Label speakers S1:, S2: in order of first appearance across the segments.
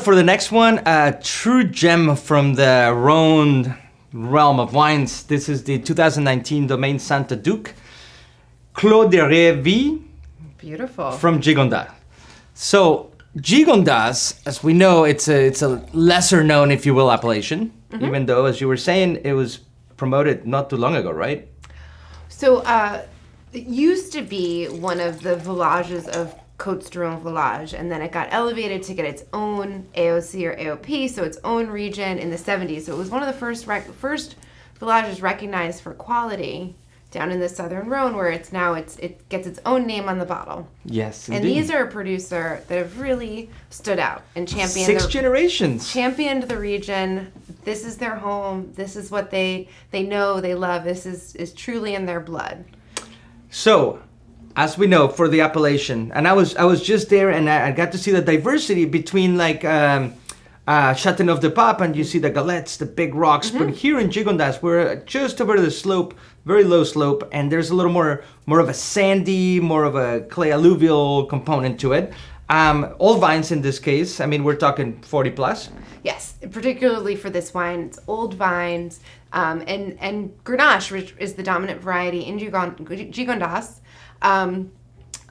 S1: For the next one, a true gem from the Rhône realm of wines. This is the 2019 Domaine Santa Duc Clos Derriere Vieille.
S2: Beautiful.
S1: From Gigondas. So Gigondas, as we know, it's a lesser known, if you will, appellation. Mm-hmm. Even though, as you were saying, it was promoted not too long ago, right?
S2: So it used to be one of the villages of Côtes du Rhône village, and then it got elevated to get its own AOC or AOP, so its own region in the 70s. So it was one of the first villages recognized for quality down in the Southern Rhône, where it gets its own name on the bottle.
S1: Yes, indeed.
S2: And these are a producer that have really stood out and championed
S1: 6 generations.
S2: Championed the region. This is their home. This is what they know, they love. This is truly in their blood.
S1: So, as we know, for the appellation, and I was just there, and I got to see the diversity between like Châteauneuf-du-Pape, and you see the galettes, the big rocks. Mm-hmm. But here in Gigondas, we're just over the slope, very low slope, and there's a little more of a sandy, more of a clay alluvial component to it. Old vines in this case. I mean, we're talking 40 plus.
S2: Yes, particularly for this wine, it's old vines, and Grenache, which is the dominant variety in Gigondas.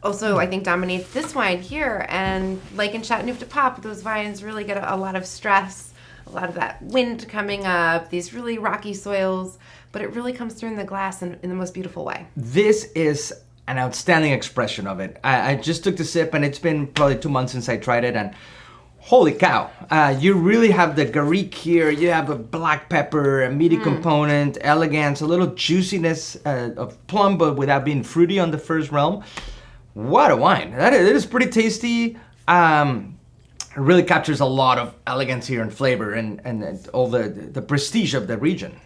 S2: Also, I think dominates this wine here, and like in Châteauneuf-du-Pape, those vines really get a lot of stress, a lot of that wind coming up, these really rocky soils, but it really comes through in the glass in the most beautiful way. This
S1: is an outstanding expression of it. I just took the sip, and it's been probably 2 months since I tried it, and holy cow, you really have the garrigue here, you have a black pepper, a meaty component, elegance, a little juiciness of plum, but without being fruity on the first realm. What a wine. It is pretty tasty. It really captures a lot of elegance here and flavor and all the prestige of the region.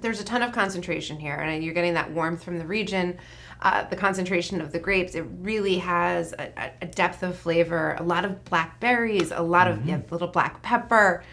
S2: There's a ton of concentration here, and you're getting that warmth from the region. The concentration of the grapes, it really has a depth of flavor, a lot of blackberries, a lot of little black pepper,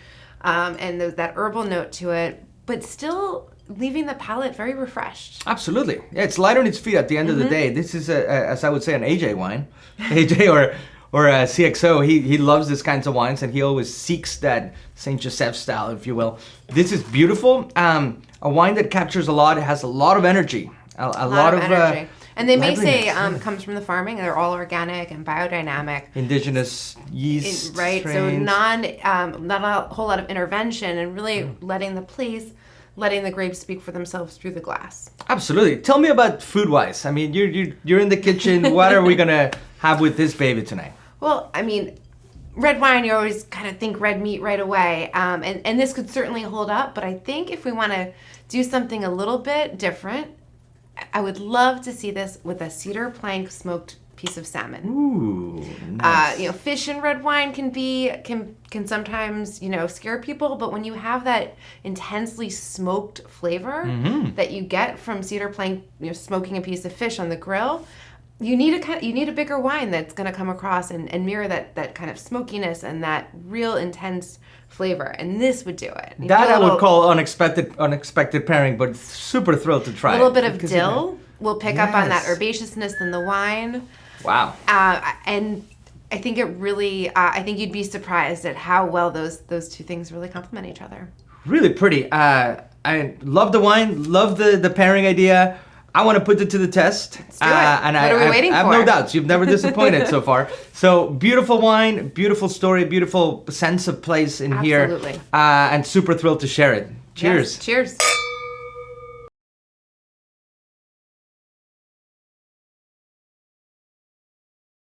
S2: and there's that herbal note to it, but still leaving the palate very refreshed.
S1: Absolutely. Yeah, it's light on its feet at the end of the day. This is, as I would say, an AJ wine. AJ or a CXO, he loves these kinds of wines, and he always seeks that Saint Joseph style, if you will. This is beautiful. A wine that captures a lot. It has a lot of energy. A lot of energy.
S2: And they may say it comes from the farming. They're all organic and biodynamic.
S1: Indigenous yeast
S2: right?
S1: strains.
S2: So not a whole lot of intervention, and really letting the grapes speak for themselves through the glass.
S1: Absolutely. Tell me about food-wise. I mean, you're in the kitchen. What are we gonna have with this baby tonight?
S2: Well, I mean, red wine, you always kind of think red meat right away, and this could certainly hold up. But I think if we want to do something a little bit different, I would love to see this with a cedar plank smoked piece of salmon.
S1: Ooh, nice.
S2: Fish and red wine can sometimes scare people, but when you have that intensely smoked flavor that you get from cedar plank, smoking a piece of fish on the grill, you need a bigger wine that's going to come across and mirror that kind of smokiness and that real intense flavor, and this would do it.
S1: That I would call unexpected pairing, but super thrilled to try.
S2: A little bit of dill will pick up on that herbaceousness in the wine.
S1: Wow.
S2: And I think it really, I think you'd be surprised at how well those two things really complement each other.
S1: Really pretty. I love the wine, love the pairing idea. I want to put it to the test.
S2: Let's do it. And what are we waiting for?
S1: I have no doubts. You've never disappointed so far. So beautiful wine, beautiful story, beautiful sense of place in here.
S2: Absolutely.
S1: And super thrilled to share it. Cheers.
S2: Yes, cheers.